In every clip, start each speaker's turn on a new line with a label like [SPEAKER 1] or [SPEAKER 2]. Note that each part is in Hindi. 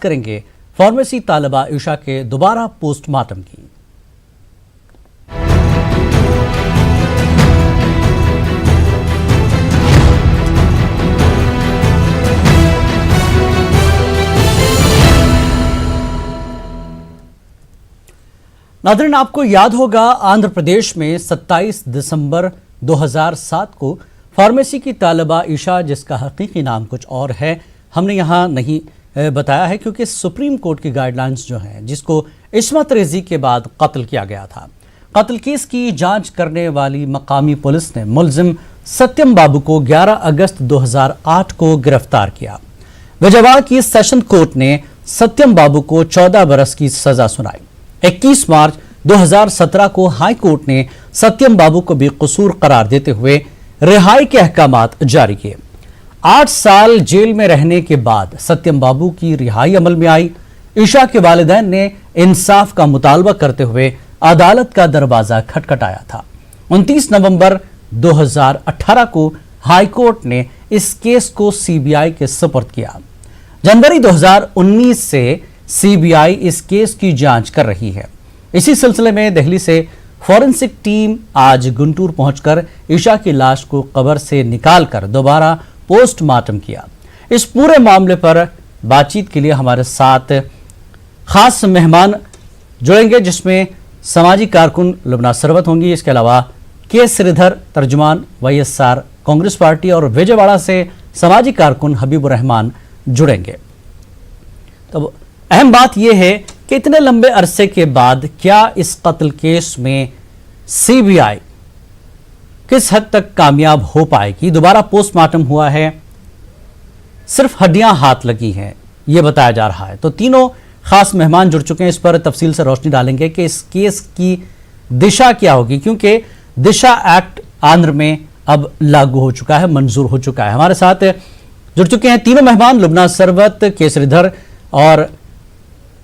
[SPEAKER 1] करेंगे फार्मेसी तालिबा ईशा के दोबारा पोस्टमार्टम की। नाज़रीन, आपको याद होगा आंध्र प्रदेश में 27 दिसंबर 2007 को फार्मेसी की तालिबा ईशा, जिसका हकीकी नाम कुछ और है, हमने यहाँ नहीं बताया है क्योंकि सुप्रीम कोर्ट की गाइडलाइंस जो हैं, जिसको इस्मत रेजी के बाद कत्ल किया गया था। कत्ल केस की जांच करने वाली मकामी पुलिस ने मुलजिम सत्यम बाबू को 11 अगस्त 2008 को गिरफ्तार किया। विजयवाड़ा की सेशन कोर्ट ने सत्यम बाबू को 14 बरस की सजा सुनाई। 21 मार्च 2017 को हाई कोर्ट ने सत्यम बाबू को बेकसूर करार देते हुए रिहाई के अहकामात जारी किए। 8 साल जेल में रहने के बाद सत्यम बाबू की रिहाई अमल में आई। ईशा के वालिदैन ने इंसाफ का मुतालबा करते हुए अदालत का दरवाजा खटखटाया था। 29 नवंबर 2018 को हाई कोर्ट ने इस केस को सीबीआई के सुपुर्द किया। जनवरी 2019 से सीबीआई इस केस की जांच कर रही है। इसी सिलसिले में दिल्ली से फॉरेंसिक टीम आज गुंटूर पहुंचकर ईशा की लाश को कब्र से निकालकर दोबारा पोस्टमार्टम किया। इस पूरे मामले पर बातचीत के लिए हमारे साथ खास मेहमान जुड़ेंगे, जिसमें समाजी कारकुन लुबना सरवत होंगी। इसके अलावा के श्रीधर, तर्जुमान YSR कांग्रेस पार्टी, और विजयवाड़ा से समाजी कारकुन हबीबुर रहमान जुड़ेंगे। तो अहम बात यह है कि इतने लंबे अरसे के बाद क्या इस कत्ल केस में सीबीआई किस हद तक कामयाब हो पाएगी। दोबारा पोस्टमार्टम हुआ है, सिर्फ हड्डियां हाथ लगी हैं, यह बताया जा रहा है। तो तीनों खास मेहमान जुड़ चुके हैं, इस पर तफसील से रोशनी डालेंगे कि इस केस की दिशा क्या होगी, क्योंकि दिशा एक्ट आंध्र में अब लागू हो चुका है, मंजूर हो चुका है। हमारे साथ जुड़ चुके हैं तीनों मेहमान, लुबना सरवत, के श्रीधर और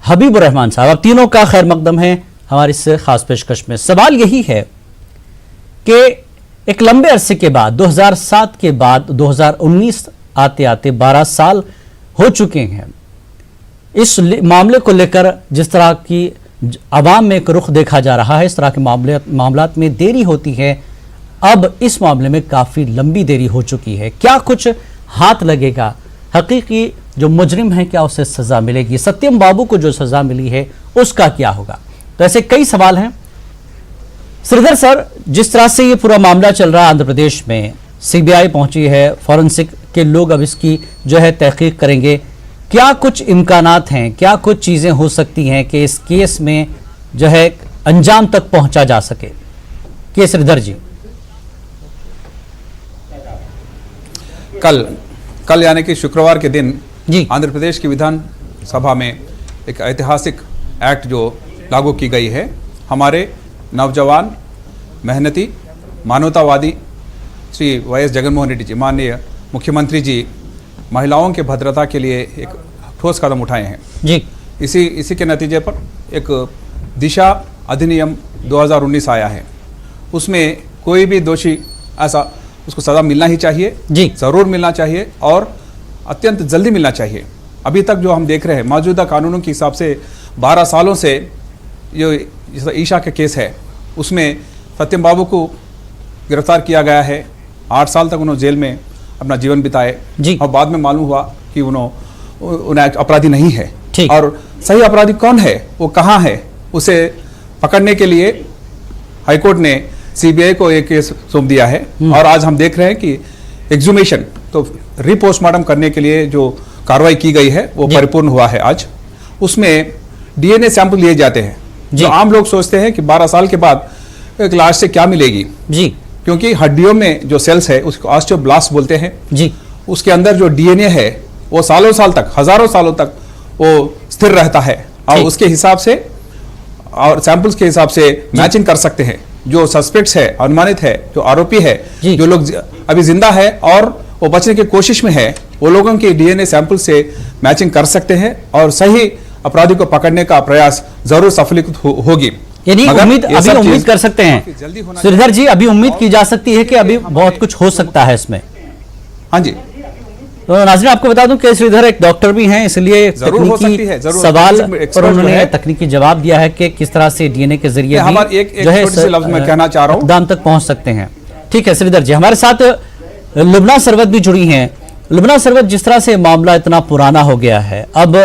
[SPEAKER 1] हबीबुर रहमान साहब। अब तीनों का खैर मकदम है हमारी इस खास पेशकश में। सवाल यही है कि एक लंबे अरसे के बाद 2007 के बाद 2019 आते आते 12 साल हो चुके हैं। इस मामले को लेकर जिस तरह की आवाम में एक रुख देखा जा रहा है, इस तरह के मामलात में देरी होती है। अब इस मामले में काफी लंबी देरी हो चुकी है। क्या कुछ हाथ लगेगा? हकीकी जो मुजरिम है, क्या उसे सजा मिलेगी? सत्यम बाबू को जो सजा मिली है उसका क्या होगा? तो ऐसे कई सवाल हैं। श्रीधर सर, जिस तरह से ये पूरा मामला चल रहा है आंध्र प्रदेश में, सीबीआई पहुंची है, फॉरेंसिक के लोग अब इसकी जो है तहकीक करेंगे, क्या कुछ इम्कानात हैं, क्या कुछ चीजें हो सकती हैं कि इस केस में जो है अंजाम तक पहुंचा जा सके? के श्रीधर जी।
[SPEAKER 2] कल यानी कि शुक्रवार के दिन आंध्र प्रदेश की विधान सभा में एक ऐतिहासिक एक्ट जो लागू की गई है। हमारे नौजवान, मेहनती, मानवतावादी श्री YS जगनमोहन रेड्डी जी, माननीय मुख्यमंत्री जी, महिलाओं के भद्रता के लिए एक ठोस कदम उठाए हैं जी। इसी के नतीजे पर एक दिशा अधिनियम 2019 आया है। उसमें कोई भी दोषी ऐसा उसको सजा मिलना ही चाहिए जी, जरूर मिलना चाहिए और अत्यंत जल्दी मिलना चाहिए। अभी तक जो हम देख रहे हैं मौजूदा कानूनों के हिसाब से 12 सालों से जो ईशा का केस है उसमें सत्यम बाबू को गिरफ्तार किया गया है। 8 साल तक उन्होंने जेल में अपना जीवन बिताए और बाद में मालूम हुआ कि उन्हें अपराधी नहीं है। और सही अपराधी कौन है, वो कहाँ है, उसे पकड़ने के लिए हाईकोर्ट ने सीबीआई को एक केस सौंप दिया है। और आज हम देख रहे हैं कि एक्सहुमेशन, तो रिपोस्टमार्टम करने के लिए जो कार्रवाई की गई है वो परिपूर्ण हुआ है आज। उसमें DNA सैंपल लिए जाते हैं। जो आम लोग सोचते हैं कि 12 साल के बाद एक लाश से क्या मिलेगी जी, क्योंकि हड्डियों में जो सेल्स है उसको ऑस्टियोब्लास्ट बोलते हैं जी, उसके अंदर जो DNA है वो सालों साल तक, हजारों सालों तक वो स्थिर रहता है और उसके हिसाब से और सैंपल्स के हिसाब से मैचिंग कर सकते हैं। जो सस्पेक्ट्स है, अनुमानित है, जो आरोपी है, जो लोग अभी जिंदा है और वो बचने की कोशिश में है, वो लोगों के DNA सैंपल से मैचिंग कर सकते हैं और सही अपराधी को पकड़ने का प्रयास जरूर सफलीकृत होगी।
[SPEAKER 1] यानी उम्मीद कर सकते हैं श्रीधर जी, अभी उम्मीद की जा सकती है कि अभी बहुत कुछ हो सकता है इसमें।
[SPEAKER 2] हाँ जी,
[SPEAKER 1] तो नाज़रीन आपको बता दूं कि श्रीधर एक डॉक्टर भी हैं, इसलिए
[SPEAKER 2] जरूर हो सकती
[SPEAKER 1] तकनीकी
[SPEAKER 2] है, जरूर
[SPEAKER 1] सवाल
[SPEAKER 2] expert
[SPEAKER 1] पर उन्होंने
[SPEAKER 2] जो है।
[SPEAKER 1] तकनीकी जवाब दिया है कि किस तरह से डीएनए के जरिए भी
[SPEAKER 2] हमारे एक
[SPEAKER 1] जो है
[SPEAKER 2] छोटे से लफ्ज में कहना चाह रहा हूं,
[SPEAKER 1] इक़दाम तक पहुंच सकते हैं। ठीक है श्रीधर जी, हमारे साथ लुबना सरवत भी जुड़ी हैं। लुबना सरवत, जिस तरह से मामला इतना पुराना हो गया है, अब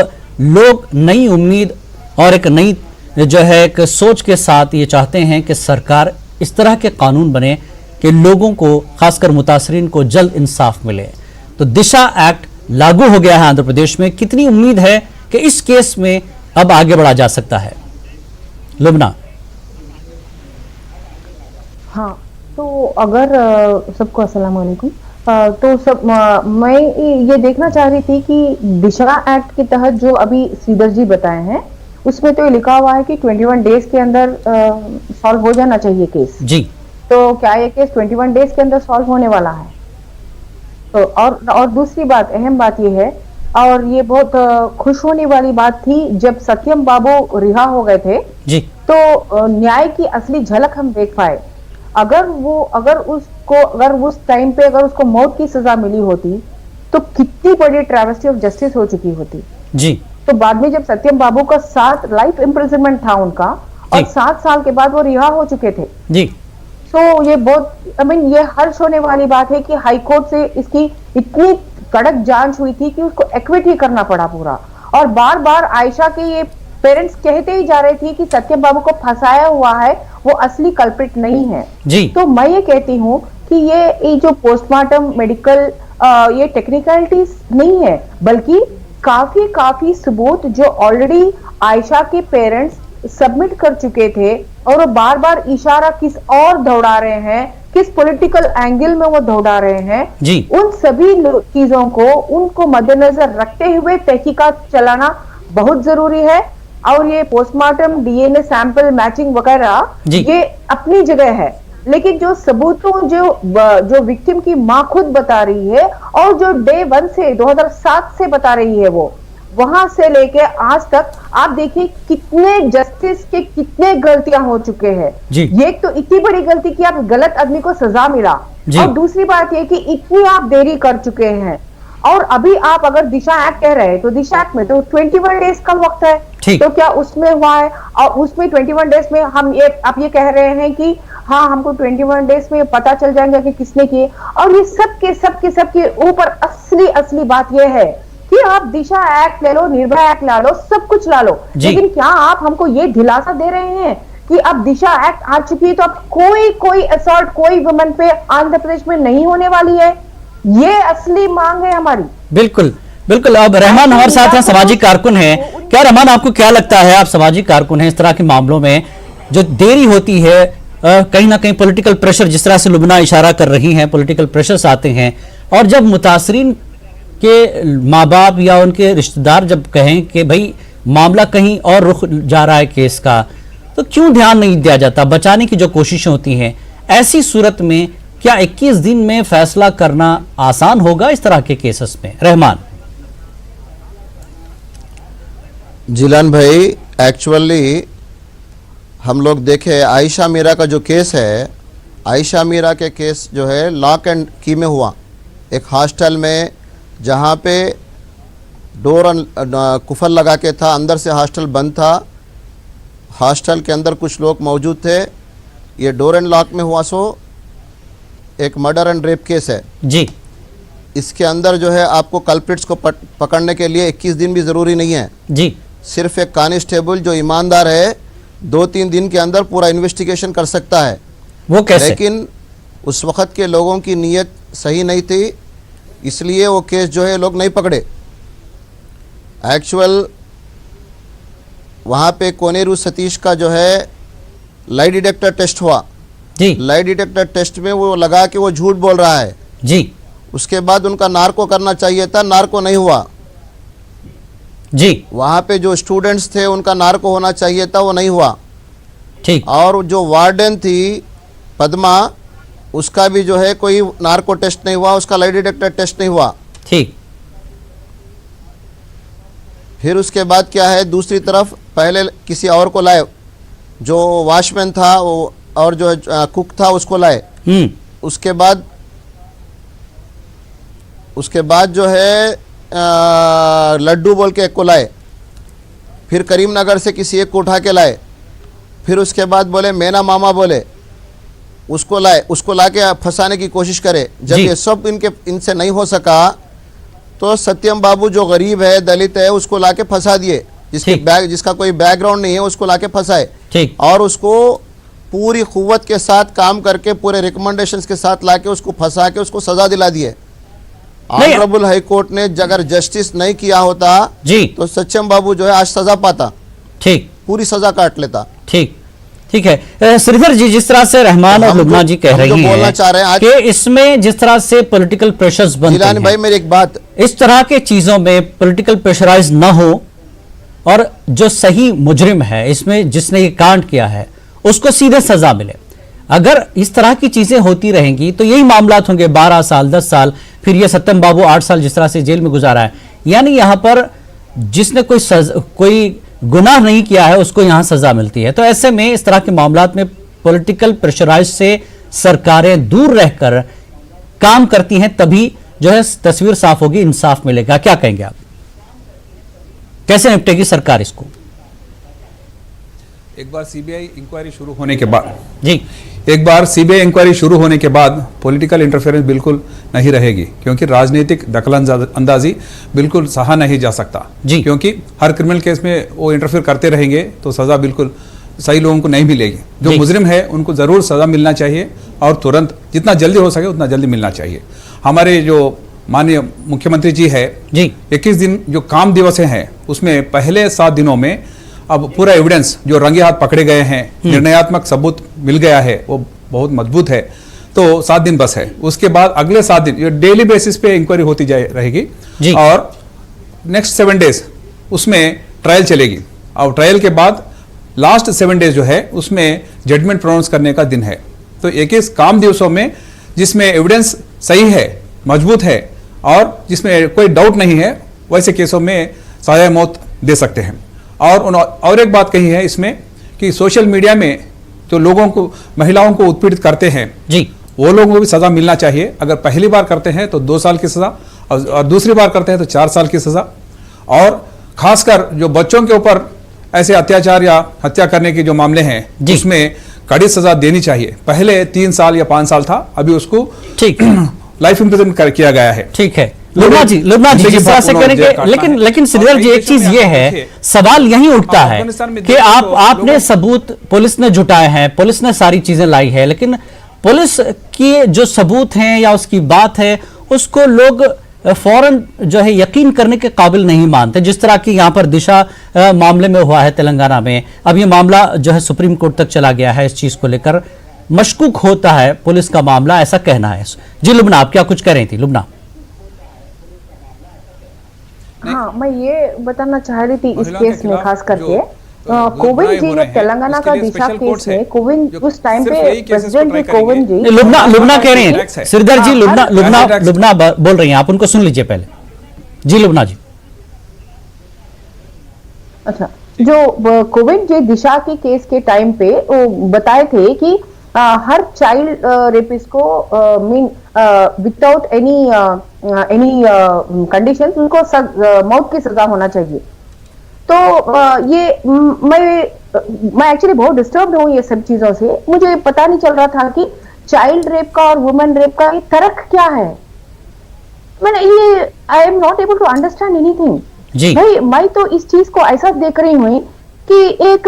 [SPEAKER 1] लोग नई उम्मीद और एक नई जो है एक सोच के साथ ये चाहते हैं कि सरकार इस तरह के कानून बने कि लोगों को, खासकर मुतासरीन को जल्द इंसाफ मिले। तो दिशा एक्ट लागू हो गया है आंध्र प्रदेश में, कितनी उम्मीद है कि इस केस में अब आगे बढ़ा जा सकता है? लुबना।
[SPEAKER 3] हाँ, तो अगर सबको अस्सलाम वालेकुम। तो मैं ये देखना चाह रही थी कि दिशा एक्ट के तहत जो अभी श्रीधर जी बताए हैं, उसमें तो ये लिखा हुआ है कि 21 डेज के अंदर सॉल्व हो जाना चाहिए केस
[SPEAKER 1] जी।
[SPEAKER 3] तो क्या ये केस 21 डेज के अंदर सॉल्व होने वाला है? तो और दूसरी बात, अहम बात ये है, और ये बहुत खुश होने वाली बात थी जब सत्यम बाबू रिहा हो गए थे
[SPEAKER 1] जी।
[SPEAKER 3] तो न्याय की असली झलक हम देख पाए। अगर उस टाइम पे अगर उसको मौत की सजा मिली होती तो कितनी बड़ी ट्रैवेस्टी ऑफ जस्टिस हो चुकी होती
[SPEAKER 1] जी।
[SPEAKER 3] तो बाद में जब सत्यम बाबू का 7 लाइफ इम्प्रिजनमेंट था उनका, और 7 साल के बाद वो रिहा हो चुके थे
[SPEAKER 1] जी।
[SPEAKER 3] तो ये बहुत ये हर्ष होने वाली बात है कि हाई कोर्ट से इसकी इतनी कड़क जांच हुई थी कि उसको एक्विट करना पड़ा पूरा। और बार बार आयशा के ये पेरेंट्स कहते ही जा रहे थे कि सत्यम बाबू को फंसाया हुआ है, वो असली कल्प्रिट नहीं है
[SPEAKER 1] जी।
[SPEAKER 3] तो मैं ये कहती हूँ कि ये जो पोस्टमार्टम मेडिकल ये टेक्निकलिटीज नहीं है, बल्कि काफी सबूत जो ऑलरेडी आयशा के पेरेंट्स सबमिट कर चुके थे, और वो बार बार इशारा किस और दौड़ा रहे हैं, किस पॉलिटिकल एंगल में वो दौड़ा रहे हैं
[SPEAKER 1] जी।
[SPEAKER 3] उन सभी चीजों को उनको मद्देनजर रखते हुए तहकीकात चलाना बहुत जरूरी है। और ये पोस्टमार्टम डीएनए सैंपल मैचिंग वगैरह ये अपनी जगह है, लेकिन जो सबूतों जो विक्टिम की मां खुद बता रही है और जो डे 1 से 2007 से बता रही है, वो वहां से लेके आज तक आप देखिए कितने जस्टिस के कितने गलतियां हो चुके हैं। ये एक तो इतनी बड़ी गलती कि आप गलत आदमी को सजा मिला, और दूसरी बात ये कि इतनी आप देरी कर चुके हैं। और अभी आप अगर दिशा एक्ट कह रहे हैं तो दिशा एक्ट में तो 21 डेज का वक्त है, तो क्या उसमें हुआ है? और उसमें 21 डेज में आप ये कह रहे हैं कि हाँ हमको 21 डेज में पता चल जाएगा कि किसने किए। और ये सबके ऊपर असली बात ये है कि आप दिशा एक्ट ले लो, निर्भया एक्ट ला लो, सब कुछ ला लो, लेकिन क्या आप हमको ये दिलासा दे रहे हैं कि अब दिशा एक्ट आ चुकी है तो अब कोई असॉल्ट कोई वुमन पे आंध्र प्रदेश में नहीं होने वाली है? ये असली मांग है हमारी। बिल्कुल।
[SPEAKER 1] अब रहमान हमारे साथ हैं, सामाजिक कारकुन हैं। क्या रहमान, आपको क्या लगता है, आप सामाजिक कारकुन हैं, इस तरह के मामलों में जो देरी होती है, कहीं ना कहीं पॉलिटिकल प्रेशर, जिस तरह से लुबना इशारा कर रही हैं, पॉलिटिकल प्रेशर्स आते हैं, और जब मुतासरीन के माँ बाप या उनके रिश्तेदार जब कहें कि भाई मामला कहीं और रुख जा रहा है केस का, तो क्यों ध्यान नहीं दिया जाता? बचाने की जो कोशिशें होती हैं, ऐसी सूरत में क्या 21 दिन में फैसला करना आसान होगा इस तरह के केसेस में? रहमान।
[SPEAKER 4] जिलान भाई, एक्चुअली हम लोग देखे आयशा मीरा का जो केस है, आयशा मीरा के केस जो है लॉक एंड की में हुआ, एक हॉस्टल में जहाँ पे डोर कुफल लगा के था, अंदर से हॉस्टल बंद था, हॉस्टल के अंदर कुछ लोग मौजूद थे, ये डोर एंड लॉक में हुआ। सो एक मर्डर एंड रेप केस है
[SPEAKER 1] जी।
[SPEAKER 4] इसके अंदर जो है आपको कल्प्रिट्स को पकड़ने के लिए 21 दिन भी ज़रूरी नहीं है
[SPEAKER 1] जी।
[SPEAKER 4] सिर्फ एक कांस्टेबल जो ईमानदार है 2-3 दिन के अंदर पूरा इन्वेस्टिगेशन कर सकता है।
[SPEAKER 1] वो कैसे?
[SPEAKER 4] लेकिन उस वक़्त के लोगों की नीयत सही नहीं थी, इसलिए वो केस जो है लोग नहीं पकड़े। एक्चुअल वहाँ पे कोनेरू सतीश का जो है लाई डिटेक्टर टेस्ट हुआ
[SPEAKER 1] जी।
[SPEAKER 4] लाई डिटेक्टर टेस्ट में वो लगा कि वो झूठ बोल रहा है
[SPEAKER 1] जी।
[SPEAKER 4] उसके बाद उनका नार्को करना चाहिए था, नार्को नहीं हुआ
[SPEAKER 1] जी।
[SPEAKER 4] वहाँ पे जो स्टूडेंट्स थे उनका नार्को होना चाहिए था, वो नहीं हुआ।
[SPEAKER 1] ठीक।
[SPEAKER 4] और जो वार्डन थी पद्मा, उसका भी जो है कोई नार्को टेस्ट नहीं हुआ, उसका लाई डिटेक्टर टेस्ट नहीं हुआ।
[SPEAKER 1] ठीक।
[SPEAKER 4] फिर उसके बाद क्या है, दूसरी तरफ पहले किसी और को लाए, जो वॉचमैन था वो और जो कुक था उसको लाए। उसके बाद उसके बाद जो है लड्डू बोल के एक को लाए, फिर करीमनगर से किसी एक को उठा के लाए, फिर उसके बाद बोले मैना मामा बोले उसको लाए, उसको ला के फंसाने की कोशिश करे। जब ये सब इनसे नहीं हो सका तो सत्यम बाबू जो गरीब है, दलित है, उसको ला के फंसा दिए, जिसका कोई बैकग्राउंड नहीं है उसको ला के फंसाए और उसको पूरी कुव्वत के साथ काम करके पूरे रिकमेंडेशंस के साथ लाके उसको फंसा के उसको सजा दिला दिए। ऑनरेबल हाई कोर्ट ने अगर जस्टिस नहीं किया होता
[SPEAKER 1] जी
[SPEAKER 4] तो सत्यम बाबू जो है आज सजा पाता,
[SPEAKER 1] ठीक,
[SPEAKER 4] पूरी सजा काट लेता।
[SPEAKER 1] ठीक है। श्रीधर जी, जिस तरह से रहमान और लुबना जी कह रही हैं
[SPEAKER 4] बोलना चाह रहे हैं
[SPEAKER 1] कि इसमें जिस तरह से पॉलिटिकल प्रेशर्स बनते हैं,
[SPEAKER 4] भाई मेरी एक बात,
[SPEAKER 1] इस तरह के चीजों में पॉलिटिकल प्रेशराइज ना हो और जो सही मुजरिम है इसमें जिसने ये कांड किया है उसको सीधे सजा मिले। अगर इस तरह की चीजें होती रहेंगी तो यही मामलात होंगे 12 साल 10 साल, फिर ये सत्यम बाबू 8 साल जिस तरह से जेल में गुजारा है, यानी यहां पर जिसने कोई गुनाह नहीं किया है उसको यहां सजा मिलती है। तो ऐसे में इस तरह के मामलात में पॉलिटिकल प्रेशराइज से सरकारें दूर रहकर काम करती हैं, तभी जो है तस्वीर साफ होगी, इंसाफ मिलेगा। क्या कहेंगे आप, कैसे निपटेगी सरकार इसको?
[SPEAKER 2] एक बार सीबीआई इंक्वायरी शुरू होने के बाद एक बार सीबीआई इंक्वायरी शुरू होने के बाद पॉलिटिकल इंटरफेरेंस बिल्कुल नहीं रहेगी, क्योंकि राजनीतिक दखलंदाजी बिल्कुल सहा नहीं जा सकता क्योंकि हर क्रिमिनल केस में वो इंटरफेयर करते रहेंगे तो सजा बिल्कुल सही लोगों को नहीं मिलेगी। जो मुजरिम है उनको जरूर सजा मिलना चाहिए और तुरंत, जितना जल्दी हो सके उतना जल्दी मिलना चाहिए। हमारे जो माननीय मुख्यमंत्री जी है 21 दिन जो काम दिवस हैं उसमें पहले 7 दिनों में अब पूरा एविडेंस जो रंगे हाथ पकड़े गए हैं, निर्णयात्मक सबूत मिल गया है, वो बहुत मजबूत है। तो 7 दिन बस है, उसके बाद अगले 7 दिन ये डेली बेसिस पे इंक्वायरी होती रहेगी और नेक्स्ट 7 डेज उसमें ट्रायल चलेगी और ट्रायल के बाद लास्ट 7 डेज जो है उसमें जजमेंट प्रोनाउंस करने का दिन है। तो 21 काम दिवसों में जिसमें एविडेंस सही है, मजबूत है और जिसमें कोई डाउट नहीं है, वैसे केसों में सजा मौत दे सकते हैं। और एक बात कही है इसमें कि सोशल मीडिया में जो लोगों को, महिलाओं को उत्पीड़ित करते हैं वो लोगों को भी सजा मिलना चाहिए। अगर पहली बार करते हैं तो 2 साल की सजा और दूसरी बार करते हैं तो 4 साल की सजा। और खासकर जो बच्चों के ऊपर ऐसे अत्याचार या हत्या करने के जो मामले हैं उसमें कड़ी सजा देनी चाहिए। पहले 3 साल या 5 साल था, अभी उसको लाइफ इम्प्रिजन किया गया है।
[SPEAKER 1] ठीक है लुबना जी जिस तरह से करेंगे, लेकिन श्रीधर जी एक चीज ये है, सवाल यही उठता है कि आपने सबूत पुलिस ने जुटाए हैं, पुलिस ने सारी चीजें लाई है, लेकिन पुलिस की जो सबूत हैं या उसकी बात है उसको लोग फौरन जो है यकीन करने के काबिल नहीं मानते। जिस तरह की यहाँ पर दिशा मामले में हुआ है तेलंगाना में, अब ये मामला जो है सुप्रीम कोर्ट तक चला गया है, इस चीज को लेकर मशकूक होता है पुलिस का मामला, ऐसा कहना है। जी लुबना, आप क्या कुछ कह रही थी? लुबना,
[SPEAKER 3] हाँ, मैं ये बताना चाह रही थी इस केस में खास करके कोविंद जी ने तेलंगाना का दिशा केस में कोविंद उस टाइम पे प्रेसिडेंट जी कोविंद जी
[SPEAKER 1] लुबना कह रही हैं, श्रीधर जी लुबना बोल रही हैं, आप उनको सुन लीजिए पहले। जी लुबना जी। अच्छा,
[SPEAKER 3] जो कोविंद जी दिशा के केस के टाइम पे वो बताए थे कि हर चाइल्ड रेपिस्ट को विदाउट एनी कंडीशन उनको मौत की सजा होना चाहिए। तो ये मैं एक्चुअली बहुत डिस्टर्ब हूँ ये सब चीजों से। मुझे पता नहीं चल रहा था कि चाइल्ड रेप का और वुमेन रेप का ये फर्क क्या है। मैंने ये I am not able to understand anything. भाई मैं तो इस चीज को ऐसा देख रही हूँ कि एक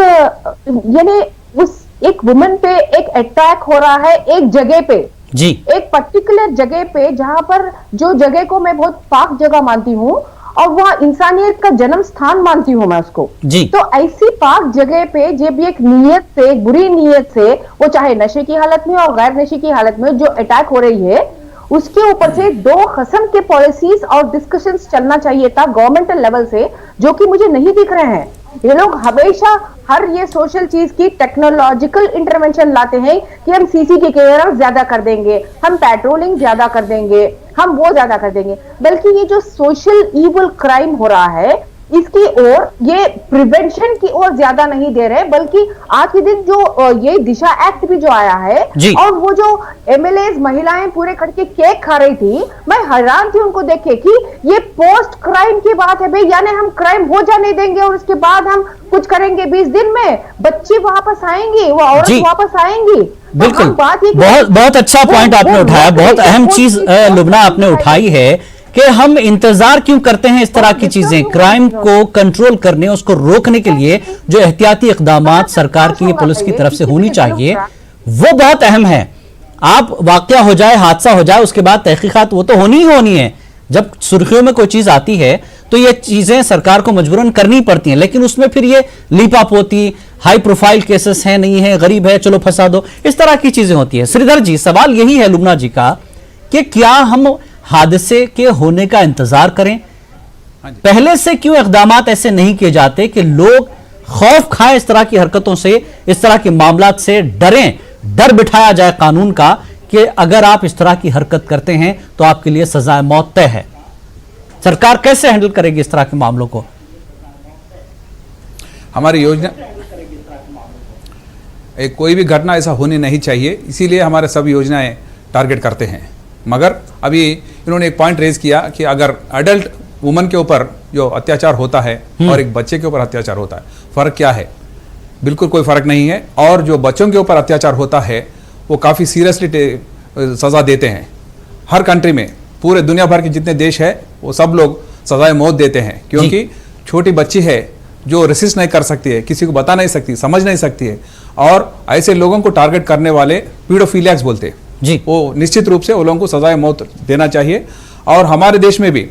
[SPEAKER 3] यानी उस एक वुमेन पे एक अटैक हो रहा है एक जगह पे, एक पर्टिकुलर जगह पे, जहां पर जो जगह को मैं बहुत पाक जगह मानती हूँ और वह इंसानियत का जन्म स्थान मानती हूँ मैं उसको। तो ऐसी पाक जगह पे जब एक नीयत से, एक बुरी नीयत से, वो चाहे नशे की हालत में और गैर नशे की हालत में जो अटैक हो रही है, उसके ऊपर से 2 किस्म के पॉलिसीज और डिस्कशंस चलना चाहिए था गवर्नमेंटल लेवल से, जो कि मुझे नहीं दिख रहे हैं। ये लोग हमेशा हर ये सोशल चीज की टेक्नोलॉजिकल इंटरवेंशन लाते हैं कि हम सीसी के कैमरा ज्यादा कर देंगे, हम पेट्रोलिंग ज्यादा कर देंगे, हम वो ज्यादा कर देंगे, बल्कि ये जो सोशल इवल क्राइम हो रहा है इसकी ओर, ये प्रिवेंशन की ओर ज्यादा नहीं दे रहे, बल्कि आज के दिन जो ये दिशा एक्ट भी जो आया है, और वो जो एमएलए महिलाएं पूरे करके केक खा रही थी, मैं हैरान थी उनको देखे कि ये पोस्ट क्राइम की बात है भाई, यानी हम क्राइम हो जाने देंगे और उसके बाद हम कुछ करेंगे 20 दिन में, बच्ची वापस आएंगी, वो औरत वापस आएंगी।
[SPEAKER 1] बिल्कुल, बहुत बहुत अच्छा पॉइंट आपने उठाया, बहुत अहम चीज लुबना आपने उठाई है कि हम इंतजार क्यों करते हैं इस तरह की चीजें। क्राइम को कंट्रोल करने, उसको रोकने के लिए जो एहतियाती इकदामात सरकार की, पुलिस की तरफ से होनी चाहिए, वो बहुत अहम है। आप वाकया हो जाए, हादसा हो जाए, उसके बाद तहकीकात वो तो होनी ही होनी है। जब सुर्खियों में कोई चीज आती है तो ये चीजें सरकार को मजबूरन करनी पड़ती हैं, लेकिन उसमें फिर ये लीपापोती, हाई प्रोफाइल केसेस हैं, नहीं है, गरीब है, चलो फंसा दो, इस तरह की चीजें होती है। श्रीधर जी, सवाल यही है लुबना जी का कि क्या हम हादसे के होने का इंतजार करें? पहले से क्यों इकदामात ऐसे नहीं किए जाते कि लोग खौफ खाएं इस तरह की हरकतों से, इस तरह के मामलात से डरें, डर बिठाया जाए कानून का कि अगर आप इस तरह की हरकत करते हैं तो आपके लिए सजाए मौत तय है। सरकार कैसे हैंडल करेगी इस तरह के मामलों को?
[SPEAKER 2] हमारी योजना, कोई भी घटना ऐसा होनी नहीं चाहिए, इसीलिए हमारे सब योजनाएं टारगेट करते हैं। मगर अभी इन्होंने एक पॉइंट रेज किया कि अगर अडल्ट वुमन के ऊपर जो अत्याचार होता है और एक बच्चे के ऊपर अत्याचार होता है, फर्क क्या है? बिल्कुल कोई फर्क नहीं है। और जो बच्चों के ऊपर अत्याचार होता है वो काफ़ी सीरियसली सज़ा देते हैं। हर कंट्री में, पूरे दुनिया भर के जितने देश है, वो सब लोग सजाए मौत देते हैं, क्योंकि छोटी बच्ची है जो रेसिस्ट नहीं कर सकती है, किसी को बता नहीं सकती, समझ नहीं सकती है, और ऐसे लोगों को टारगेट करने वाले पीडोफिलियाक्स बोलते हैं जी, वो निश्चित रूप से वो लोगों को सजाए मौत देना चाहिए। और हमारे देश में भी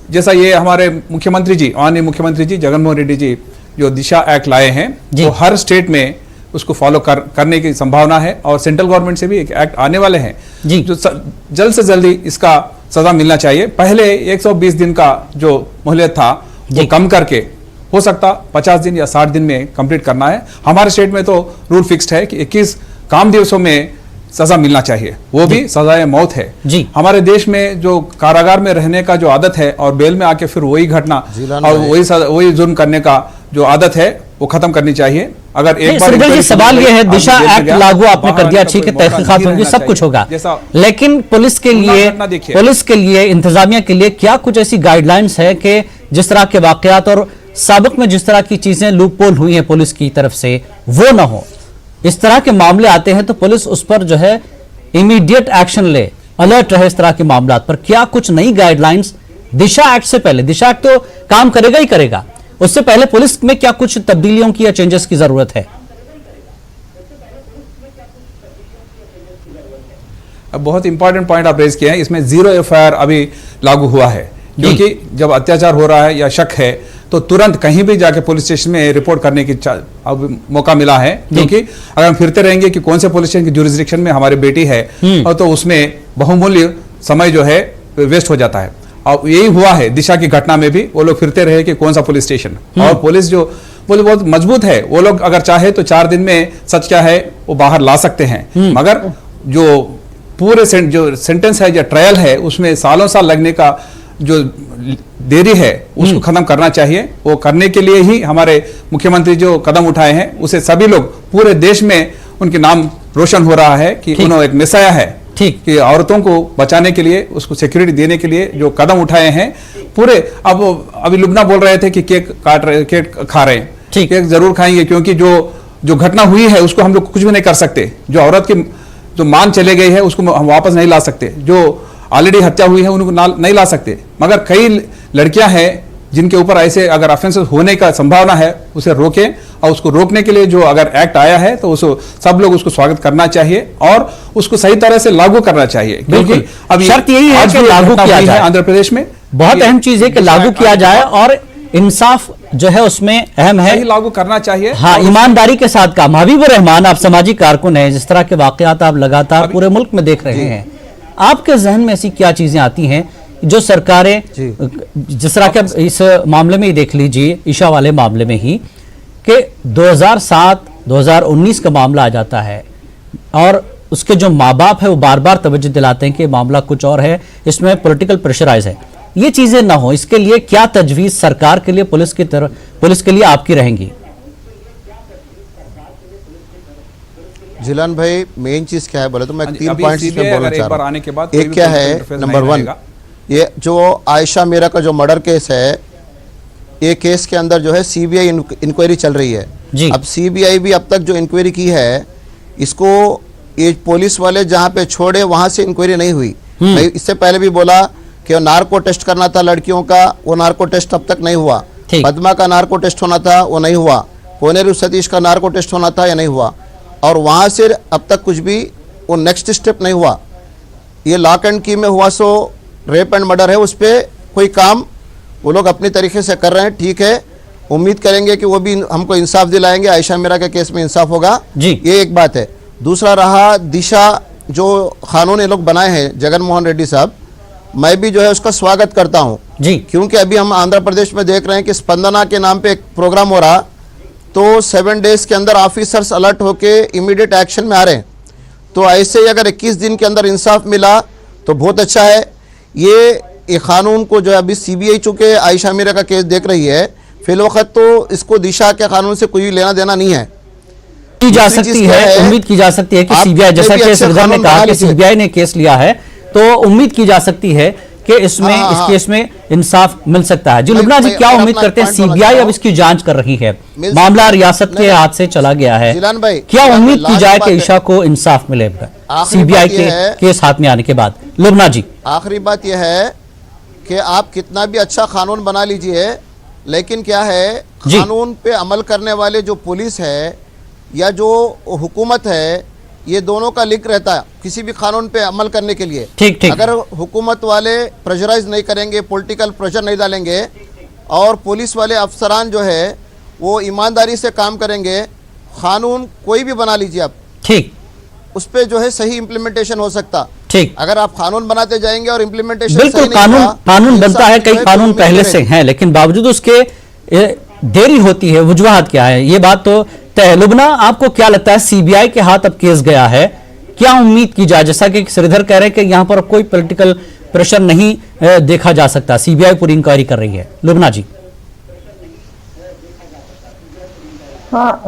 [SPEAKER 2] जैसा ये हमारे मुख्यमंत्री जी, माननीय मुख्यमंत्री जी जगनमोहन रेड्डी जी जो दिशा एक्ट लाए हैं, तो हर स्टेट में उसको फॉलो करने की संभावना है, और सेंट्रल गवर्नमेंट से भी एक एक्ट आने वाले हैं जो जल्द से जल्दी इसका सजा मिलना चाहिए। पहले 120 दिन का जो मोहलत था वो कम करके हो सकता 50 दिन या 60 दिन में कंप्लीट करना है। हमारे स्टेट में तो रूल फिक्स्ड है कि 21 काम दिवसों में सजा मिलना चाहिए, वो भी सजाए मौत है जी। हमारे देश में जो कारागार में रहने का जो आदत है और बेल में आके फिर वही घटना और वही जुर्म करने का जो आदत है वो खत्म करनी चाहिए। अगर एक बार
[SPEAKER 1] सवाल ये है, दिशा एक्ट लागू आपने कर दिया, ठीक है, तहकीकात होंगी, सब कुछ होगा, लेकिन पुलिस के लिए, इंतजामिया के लिए क्या कुछ ऐसी गाइडलाइंस है कि जिस तरह के वाकयात और साबिक में जिस तरह की चीजें लूप पोल हुई हैं पुलिस की तरफ से, वो ना हो? इस तरह के मामले आते हैं तो पुलिस उस पर जो है इमीडिएट एक्शन ले, अलर्ट रहे इस तरह के मामला पर। क्या कुछ नई गाइडलाइंस दिशा एक्ट से पहले? दिशा एक्ट तो काम करेगा ही करेगा, उससे पहले पुलिस में क्या कुछ तब्दीलियों की या चेंजेस की जरूरत है?
[SPEAKER 2] अब बहुत इंपॉर्टेंट पॉइंट आप रेज किए हैं, इसमें 0 FIR अभी लागू हुआ है, क्योंकि जब अत्याचार हो रहा है या शक है तो तुरंत कहीं भी जाके पुलिस स्टेशन में रिपोर्ट करने की अब मौका मिला है। क्योंकि अगर हम फिरते रहेंगे कि कौन से पुलिस स्टेशन की जुरिस्डिक्शन में हमारी बेटी है, और तो उसमें बहुमूल्य समय जो है वेस्ट हो जाता है। और यही हुआ है दिशा की घटना में भी, वो लोग फिरते रहे कि कौन सा पुलिस स्टेशन, और पुलिस जो पुलिस बहुत मजबूत है, वो लोग अगर चाहे तो 4 दिन में सच क्या है वो बाहर ला सकते हैं। मगर जो पूरे जो सेंटेंस है या ट्रायल है उसमें सालों साल लगने का जो देरी है उसको खत्म करना चाहिए। वो करने के लिए ही हमारे मुख्यमंत्री जो कदम उठाए हैं उसे सभी लोग पूरे देश में उनके नाम रोशन हो रहा है कि उन्होंने एक मिसाया है, ठीक, कि औरतों को बचाने के लिए, उसको सिक्योरिटी देने के लिए जो कदम उठाए हैं पूरे। अब अभी लुबना बोल रहे थे कि केक काट रहे, केक खा रहे हैं, ठीक, केक जरूर खाएंगे, क्योंकि जो घटना हुई है उसको हम लोग कुछ भी नहीं कर सकते। जो औरत की जो मान चले गई है उसको हम वापस नहीं ला सकते, जो ऑलरेडी हत्या हुई है उनको नहीं ला सकते। मगर कई लड़कियां हैं जिनके ऊपर ऐसे अगर ऑफेंसेस होने का संभावना है, उसे रोकें, और उसको रोकने के लिए जो अगर एक्ट आया है तो उसको सब लोग उसको स्वागत करना चाहिए और उसको सही तरह से लागू करना चाहिए। क्योंकि अब
[SPEAKER 1] शर्त यही है कि लागू किया जाए।
[SPEAKER 2] आंध्र प्रदेश में
[SPEAKER 1] बहुत अहम चीज है कि लागू किया जाए, और इंसाफ जो है उसमें अहम है,
[SPEAKER 2] लागू करना चाहिए।
[SPEAKER 1] हाँ, ईमानदारी के साथ काम। हबीबुर रहमान, आप सामाजिक कारकुन हैं, जिस तरह के वाकयात आप लगातार पूरे मुल्क में देख रहे हैं, आपके जहन में ऐसी क्या चीजें आती हैं जो सरकारें, जिस तरह के इस मामले में ही देख लीजिए, ईशा वाले मामले में ही, कि 2007-2019 का मामला आ जाता है और उसके जो माँ बाप है वो बार बार तवज्जो दिलाते हैं कि मामला कुछ और है, इसमें पॉलिटिकल प्रेशराइज है। ये चीजें ना हो, इसके लिए क्या तजवीज सरकार के लिए, पुलिस के लिए आपकी रहेंगी?
[SPEAKER 4] जिलान भाई, मेन चीज क्या है बोले तो मैं 3 पॉइंट्स इसमें बोलना चाह रहा हूँ। एक क्या है, नंबर 1, ये जो आयशा मीरा का जो मर्डर केस है, ये केस के अंदर जो है सीबीआई इंक्वायरी चल रही है
[SPEAKER 1] जी।
[SPEAKER 4] अब सीबीआई भी अब तक जो इंक्वायरी की है, इसको ये पुलिस वाले जहाँ पे छोड़े वहां से इंक्वायरी नहीं हुई। मैं इससे पहले भी बोला कि नार्को टेस्ट करना था लड़कियों का, वो नार्को टेस्ट अब तक नहीं हुआ। पद्मा का नार्को टेस्ट होना था, वो नहीं हुआ। कोनेरू सतीश का नार्को टेस्ट होना था, या नहीं हुआ। और वहां से अब तक कुछ भी वो नेक्स्ट स्टेप नहीं हुआ। ये लॉक एंड की में हुआ सो रेप एंड मर्डर है, उस पर कोई काम वो लोग अपनी तरीके से कर रहे हैं, ठीक है। उम्मीद करेंगे कि वो भी हमको इंसाफ दिलाएंगे, आयशा मीरा के केस में इंसाफ होगा जी। ये एक बात है। दूसरा रहा दिशा, जो कानून ये लोग बनाए हैं जगन मोहन रेड्डी साहब, मैं भी जो है उसका स्वागत करता हूँ जी, क्योंकि अभी हम आंध्र प्रदेश में देख रहे हैं कि स्पंदना के नाम पे एक प्रोग्राम हो रहा, तो 7 डेज के अंदर ऑफिसर्स अलर्ट होके इमीडिएट एक्शन में आ रहे हैं। तो ऐसे ही अगर 21 दिन के अंदर इंसाफ मिला तो बहुत अच्छा है। ये कानून को जो है अभी सीबीआई चूंकि आयशा मीरा का केस देख रही है, फिलवक्त तो इसको दिशा के कानून से कोई लेना देना नहीं है।
[SPEAKER 1] की जा सकती है, उम्मीद की जा सकती है कि सीबीआई, जैसा कि श्रीधर ने कहा कि सीबीआई ने केस लिया है, तो उम्मीद की जा सकती है कि इसमें इस केस में इंसाफ मिल सकता है। जी लुबना जी, क्या उम्मीद करते हैं? सीबीआई अब इसकी जांच कर रही है, मामला रियासत के हाथ से चला गया है, क्या उम्मीद की जाए कि ईशा को इंसाफ मिलेगा सीबीआई के केस हाथ में आने के बाद? लुबना जी,
[SPEAKER 4] आखिरी बात यह है कि आप कितना भी अच्छा कानून बना लीजिए, लेकिन क्या है, कानून पे अमल करने वाले जो पुलिस है या जो हुकूमत है, ये दोनों का लिंक रहता है किसी भी कानून पे अमल करने के लिए। ठीक। अगर हुकूमत वाले प्रेशराइज नहीं करेंगे, पॉलिटिकल प्रेशर नहीं डालेंगे, और पुलिस वाले अफसरान जो है वो ईमानदारी से काम करेंगे, कानून कोई भी बना लीजिए आप, ठीक, उस पे जो है सही इम्प्लीमेंटेशन हो सकता। ठीक, अगर आप कानून बनाते जाएंगे और इम्प्लीमेंटेशन
[SPEAKER 1] बिल्कुल कानून बनता है, कई कानून पहले से हैं, लेकिन बावजूद उसके देरी होती है। वजूहत क्या है, ये बात तो तय। लुबना, आपको क्या लगता है, सीबीआई के हाथ अब केस गया है, क्या उम्मीद की जाए? जैसा कि श्रीधर कह रहे हैं कि यहां पर कोई पॉलिटिकल प्रेशर नहीं देखा जा सकता, सीबीआई पूरी इंक्वायरी कर रही है। लुबना जी।
[SPEAKER 3] हाँ,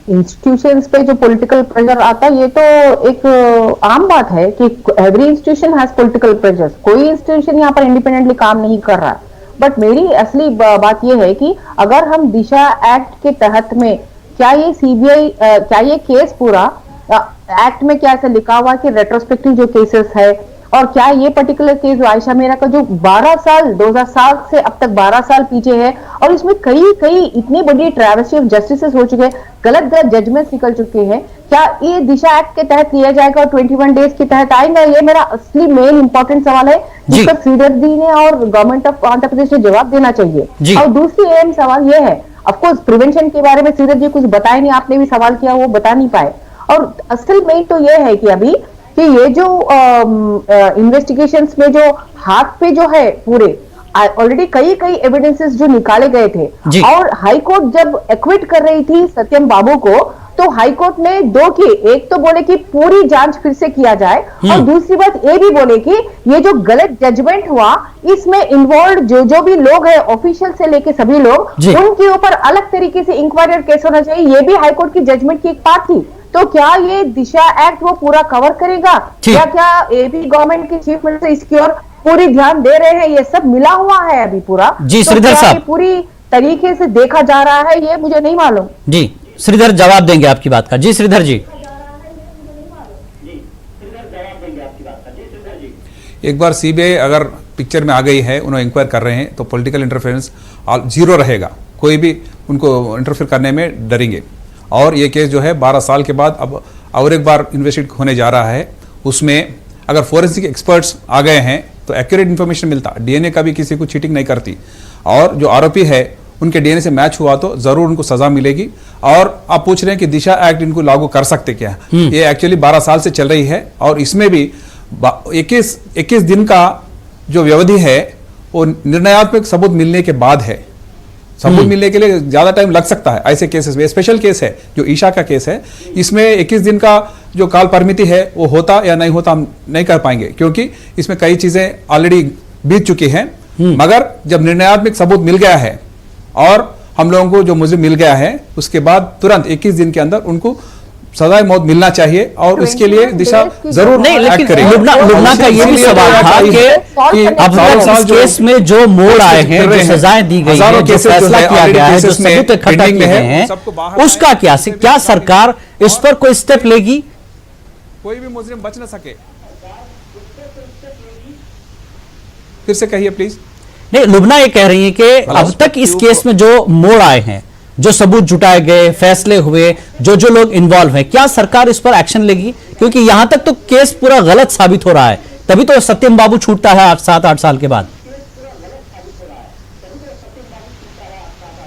[SPEAKER 3] इंस्टीट्यूशंस पे जो पॉलिटिकल प्रेशर आता है, ये तो एक आम बात है कि every institution has political pressure. कोई इंस्टीट्यूशन यहाँ पर इंडिपेंडेंटली काम नहीं कर रहा है। बट मेरी असली बात ये है कि अगर हम दिशा एक्ट के तहत में, क्या ये सीबीआई, क्या ये केस पूरा एक्ट में क्या ऐसा लिखा हुआ कि रेट्रोस्पेक्टिव जो केसेस है, और क्या ये पर्टिकुलर केस जो आयशा मीरा का जो 12 साल 2007 से अब तक 12 साल पीछे है, और इसमें कई इतनी बड़ी ट्रैवेसी ऑफ जस्टिसेस हो चुके हैं, गलत आर्ग्यूमेंट्स निकल चुके हैं, क्या ये दिशा एक्ट के तहत लिया जाएगा और 21 डेज के तहत आएगा? ये मेरा असली मेन इंपॉर्टेंट सवाल है, जिस पर श्रीधर जी ने और गवर्नमेंट ऑफ आंध्र प्रदेश ने जवाब देना चाहिए। और दूसरी अहम सवाल ये है, ऑफकोर्स प्रिवेंशन के बारे में श्रीधर जी कुछ बताए नहीं, आपने भी सवाल किया, वो बता नहीं पाए। और असल मेन तो ये है कि अभी कि ये जो इन्वेस्टिगेशंस में जो हाथ पे जो है पूरे ऑलरेडी कई एविडेंसेस जो निकाले गए थे, और हाई कोर्ट जब एक्विट कर रही थी सत्यम बाबू को, तो हाई कोर्ट ने दो किए, एक तो बोले कि पूरी जांच फिर से किया जाए, और दूसरी बात ये भी बोले कि ये जो गलत जजमेंट हुआ, इसमें इन्वॉल्व जो भी लोग हैं, ऑफिशियल से लेके सभी लोग, उनके ऊपर अलग तरीके से इंक्वायरी और केस होना चाहिए। ये भी हाई कोर्ट की जजमेंट की एक पार्ट थी। तो क्या ये दिशा एक्ट वो पूरा कवर करेगा? क्या एपी गवर्नमेंट के चीफ मिनिस्टर इसकी ओर पूरी ध्यान दे रहे हैं? ये सब मिला हुआ है अभी पूरा।
[SPEAKER 1] जी श्रीधर साहब,
[SPEAKER 3] पूरी तरीके से देखा जा रहा है, ये मुझे नहीं मालूम।
[SPEAKER 1] जी श्रीधर जवाब देंगे आपकी बात का। जी श्रीधर जी।
[SPEAKER 2] एक बार सीबीआई अगर पिक्चर में आ गई है, उन्होंने इंक्वायर कर रहे हैं, तो पॉलिटिकल इंटरफेरेंस जीरो रहेगा, कोई भी उनको इंटरफेयर करने में डरेंगे। और ये केस जो है 12 साल के बाद अब और एक बार इन्वेस्टिगेट होने जा रहा है। उसमें अगर फोरेंसिक एक्सपर्ट्स आ गए हैं तो एक्यूरेट इन्फॉर्मेशन मिलता, डीएनए का भी किसी को चीटिंग नहीं करती, और जो आरोपी है उनके डीएनए से मैच हुआ तो जरूर उनको सजा मिलेगी। और आप पूछ रहे हैं कि दिशा एक्ट इनको लागू कर सकते क्या? ये एक्चुअली 12 साल से चल रही है, और इसमें भी 21 दिन का जो व्यवधि है वो निर्णयात्मक सबूत मिलने के बाद है। सबूत मिलने के लिए ज्यादा टाइम लग सकता है ऐसे केसेस में। स्पेशल केस है जो ईशा का केस है, इसमें 21 दिन का जो काल परिमिति है वो होता या नहीं होता हम नहीं कर पाएंगे, क्योंकि इसमें कई चीजें ऑलरेडी बीत चुकी हैं। मगर जब निर्णयात्मक सबूत मिल गया है और हम लोगों को जो मुजरिम मिल गया है, उसके बाद तुरंत 21 दिन के अंदर उनको सजाए मौत मिलना चाहिए और इसके लिए दिशा जरूर
[SPEAKER 1] नहीं, लेकिन
[SPEAKER 2] करेगी।
[SPEAKER 1] लुबना का ये भी सवाल था कि अब तक इस केस में जो मोड़ आए हैं, जो सजाएं दी गई हैं, जो फैसला किया गया है, जो सबूत इकट्ठा किए गए हैं, उसका क्या सरकार इस पर कोई स्टेप लेगी?
[SPEAKER 2] कोई भी मुजरिम बच न सके। फिर से कहिए प्लीज।
[SPEAKER 1] नहीं, लुबना ये कह रही है कि अब तक इस केस में जो मोड़ आए हैं, जो सबूत जुटाए गए, फैसले हुए, जो लोग इन्वॉल्व हैं, क्या सरकार इस पर एक्शन लेगी? क्योंकि यहां तक तो केस पूरा गलत साबित हो रहा है, तभी तो सत्यम बाबू छूटता है 7-8 साल के बाद।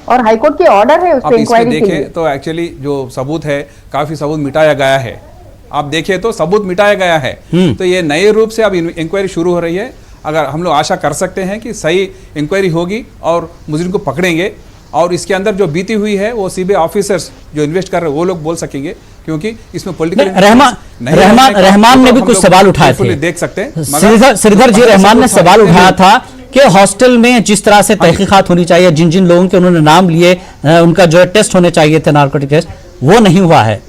[SPEAKER 3] और हाईकोर्ट के ऑर्डर है उस पे इंक्वायरी के लिए।
[SPEAKER 2] तो एक्चुअली जो सबूत है, काफी सबूत मिटाया गया है। आप देखिए तो सबूत मिटाया गया है। तो ये नए रूप से अब इंक्वायरी शुरू हो रही है। अगर हम लोग आशा कर सकते हैं कि सही इंक्वायरी होगी और मुजरिम को पकड़ेंगे, और इसके अंदर जो बीती हुई है वो सीबीआई ऑफिसर्स जो इन्वेस्ट कर रहे हैं वो लोग बोल सकेंगे, क्योंकि इसमें पॉलिटिकल
[SPEAKER 1] रहमान ने भी कुछ सवाल उठाए थे,
[SPEAKER 2] देख सकते हैं।
[SPEAKER 1] श्रीधर जी, रहमान ने सवाल उठाया था कि हॉस्टल में जिस तरह से तहकीकात होनी चाहिए, जिन लोगों के उन्होंने नाम लिए, उनका जो है टेस्ट होने चाहिए थे, नार्कोटिक टेस्ट, वो नहीं हुआ है।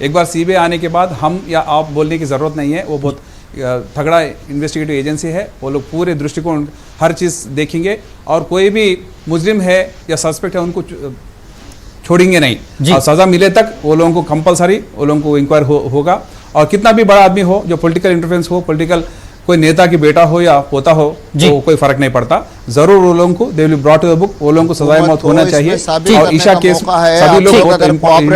[SPEAKER 2] एक बार सीबीआई आने के बाद हम या आप बोलने की जरूरत नहीं है, वो बहुत तगड़ा इन्वेस्टिगेटिव एजेंसी है। वो लोग पूरे दृष्टिकोण हर चीज़ देखेंगे और कोई भी मुजरिम है या सस्पेक्ट है उनको छोड़ेंगे नहीं, और सजा मिले तक वो लोगों को कंपलसरी वो लोगों को इंक्वायर होगा। और कितना भी बड़ा आदमी हो, जो पॉलिटिकल इंटरफेरेंस हो, पॉलिटिकल कोई नेता की बेटा हो या पोता हो, तो कोई फर्क नहीं पड़ता। जरूर वो लोगों को they will be brought to the book, वो लोगों को सजाए मौत होना चाहिए। और ईशा केस सभी लोग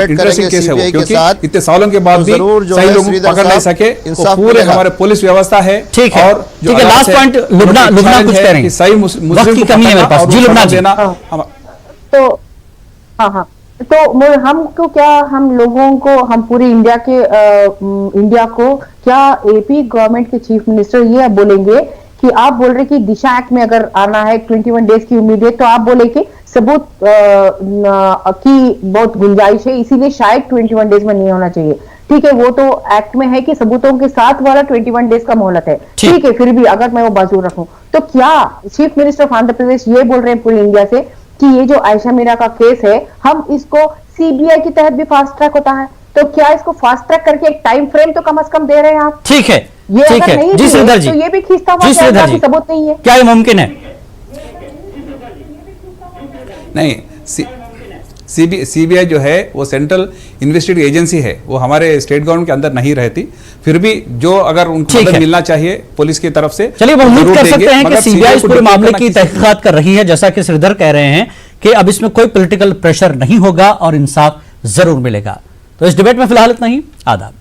[SPEAKER 2] इंटरेस्टिंग केस है वो, क्योंकि इतने सालों के बाद भी सही लोगों को पकड़ नहीं सके। पूरे हमारे पुलिस व्यवस्था है।
[SPEAKER 1] ठीक है, लास्ट पॉइंट लुबना कुछ कह रही है,
[SPEAKER 2] सही मुस्लिम की कमी है मेरे पास। जी लुबना देना
[SPEAKER 3] तो हाँ, तो हमको क्या, हम लोगों को, हम पूरी इंडिया को क्या एपी गवर्नमेंट के चीफ मिनिस्टर ये बोलेंगे कि आप बोल रहे कि दिशा एक्ट में अगर आना है 21 डेज की उम्मीद है, तो आप बोले कि सबूत की बहुत गुंजाइश है, इसीलिए शायद 21 डेज में नहीं होना चाहिए। ठीक है, वो तो एक्ट में है कि सबूतों के साथ वाला 21 डेज का मोहलत है। ठीक है, फिर भी अगर मैं वो बाजू रखूं, तो क्या chief minister of Andhra Pradesh ये बोल रहे हैं पूरी इंडिया से कि ये जो आयशा मीरा का केस है, हम इसको सीबीआई के तहत भी फास्ट ट्रैक होता है, तो क्या इसको फास्ट ट्रैक करके एक टाइम फ्रेम तो कम से कम दे रहे हैं आप?
[SPEAKER 1] ठीक है,
[SPEAKER 3] ये
[SPEAKER 1] ठीक
[SPEAKER 3] अगर
[SPEAKER 1] है
[SPEAKER 3] नहीं
[SPEAKER 1] जी श्रीधर जी,
[SPEAKER 3] तो ये भी खींचता हुआ सबूत नहीं है,
[SPEAKER 1] क्या ये मुमकिन है?
[SPEAKER 2] नहीं, सीबीआई जो है वो सेंट्रल इन्वेस्टिगेटिव एजेंसी है, वो हमारे स्टेट गवर्नमेंट के अंदर नहीं रहती। फिर भी जो अगर उनको मदद मिलना चाहिए पुलिस की तरफ से,
[SPEAKER 1] चलिए वो उम्मीद कर सकते हैं कि सीबीआई इस पूरे मामले की तहकीकात कर रही है, जैसा कि श्रीधर कह रहे हैं कि अब इसमें कोई पॉलिटिकल प्रेशर नहीं होगा और इंसाफ जरूर मिलेगा। तो इस डिबेट में फिलहाल इतना ही। आदाब।